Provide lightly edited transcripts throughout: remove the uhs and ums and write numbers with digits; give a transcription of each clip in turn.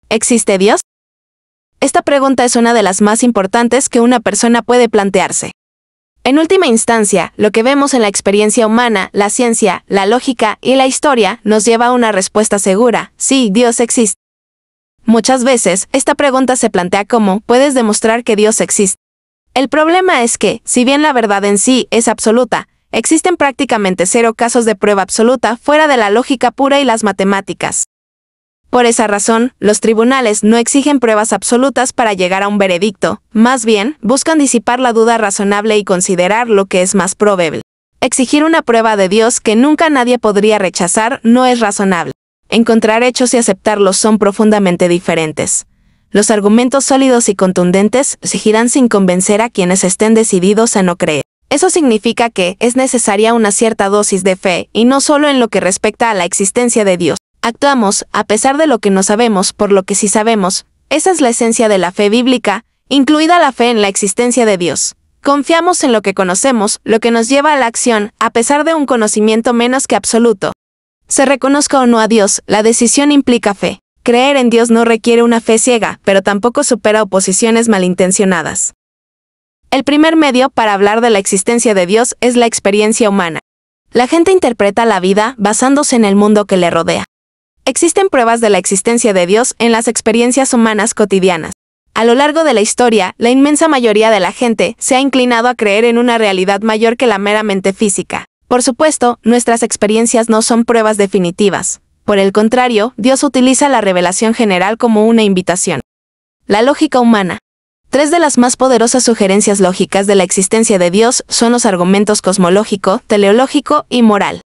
¿Existe Dios? Esta pregunta es una de las más importantes que una persona puede plantearse. En última instancia, lo que vemos en la experiencia humana, la ciencia, la lógica y la historia nos lleva a una respuesta segura: sí, Dios existe. Muchas veces, esta pregunta se plantea como: ¿puedes demostrar que Dios existe? El problema es que, si bien la verdad en sí es absoluta, existen prácticamente 0 casos de prueba absoluta fuera de la lógica pura y las matemáticas. Por esa razón, los tribunales no exigen pruebas absolutas para llegar a un veredicto, más bien, buscan disipar la duda razonable y considerar lo que es más probable. Exigir una prueba de Dios que nunca nadie podría rechazar no es razonable. Encontrar hechos y aceptarlos son profundamente diferentes. Los argumentos sólidos y contundentes exigirán sin convencer a quienes estén decididos a no creer. Eso significa que es necesaria una cierta dosis de fe, y no solo en lo que respecta a la existencia de Dios. Actuamos, a pesar de lo que no sabemos, por lo que sí sabemos. Esa es la esencia de la fe bíblica, incluida la fe en la existencia de Dios. Confiamos en lo que conocemos, lo que nos lleva a la acción, a pesar de un conocimiento menos que absoluto. Se reconozca o no a Dios, la decisión implica fe. Creer en Dios no requiere una fe ciega, pero tampoco supera oposiciones malintencionadas. El primer medio para hablar de la existencia de Dios es la experiencia humana. La gente interpreta la vida basándose en el mundo que le rodea. Existen pruebas de la existencia de Dios en las experiencias humanas cotidianas. A lo largo de la historia, la inmensa mayoría de la gente se ha inclinado a creer en una realidad mayor que la meramente física. Por supuesto, nuestras experiencias no son pruebas definitivas. Por el contrario, Dios utiliza la revelación general como una invitación. La lógica humana. 3 de las más poderosas sugerencias lógicas de la existencia de Dios son los argumentos cosmológico, teleológico y moral.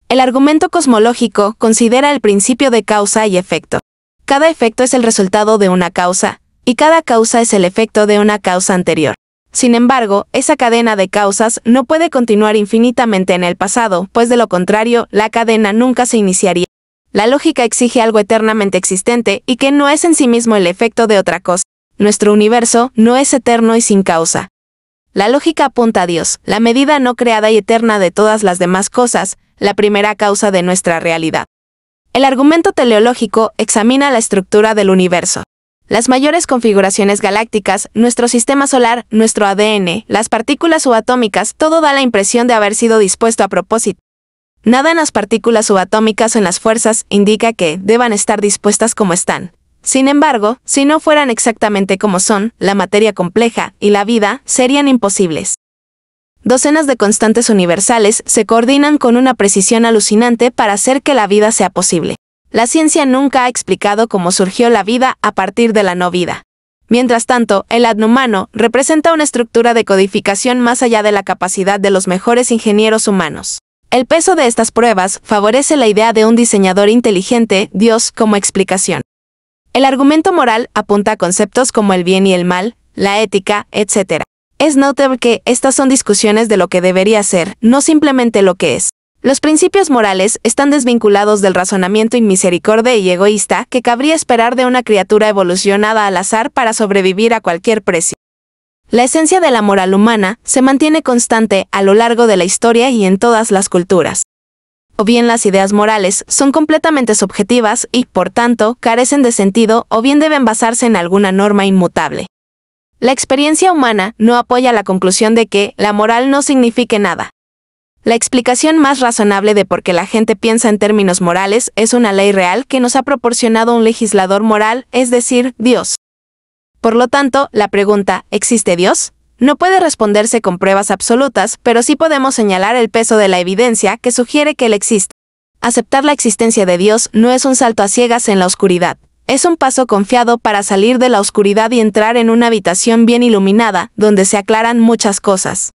El argumento cosmológico considera el principio de causa y efecto. Cada efecto es el resultado de una causa, y cada causa es el efecto de una causa anterior. Sin embargo, esa cadena de causas no puede continuar infinitamente en el pasado, pues de lo contrario, la cadena nunca se iniciaría. La lógica exige algo eternamente existente y que no es en sí mismo el efecto de otra cosa. Nuestro universo no es eterno y sin causa. La lógica apunta a Dios, la medida no creada y eterna de todas las demás cosas, la primera causa de nuestra realidad. El argumento teleológico examina la estructura del universo. Las mayores configuraciones galácticas, nuestro sistema solar, nuestro ADN, las partículas subatómicas, todo da la impresión de haber sido dispuesto a propósito. Nada en las partículas subatómicas o en las fuerzas indica que deban estar dispuestas como están. Sin embargo, si no fueran exactamente como son, la materia compleja y la vida serían imposibles. Docenas de constantes universales se coordinan con una precisión alucinante para hacer que la vida sea posible. La ciencia nunca ha explicado cómo surgió la vida a partir de la no vida. Mientras tanto, el ADN humano representa una estructura de codificación más allá de la capacidad de los mejores ingenieros humanos. El peso de estas pruebas favorece la idea de un diseñador inteligente, Dios, como explicación. El argumento moral apunta a conceptos como el bien y el mal, la ética, etc. Es notable que estas son discusiones de lo que debería ser, no simplemente lo que es. Los principios morales están desvinculados del razonamiento inmisericordia y egoísta que cabría esperar de una criatura evolucionada al azar para sobrevivir a cualquier precio. La esencia de la moral humana se mantiene constante a lo largo de la historia y en todas las culturas. O bien las ideas morales son completamente subjetivas y, por tanto, carecen de sentido, o bien deben basarse en alguna norma inmutable. La experiencia humana no apoya la conclusión de que la moral no signifique nada. La explicación más razonable de por qué la gente piensa en términos morales es una ley real que nos ha proporcionado un legislador moral, es decir, Dios. Por lo tanto, la pregunta, ¿existe Dios?, no puede responderse con pruebas absolutas, pero sí podemos señalar el peso de la evidencia que sugiere que Él existe. Aceptar la existencia de Dios no es un salto a ciegas en la oscuridad. Es un paso confiado para salir de la oscuridad y entrar en una habitación bien iluminada, donde se aclaran muchas cosas.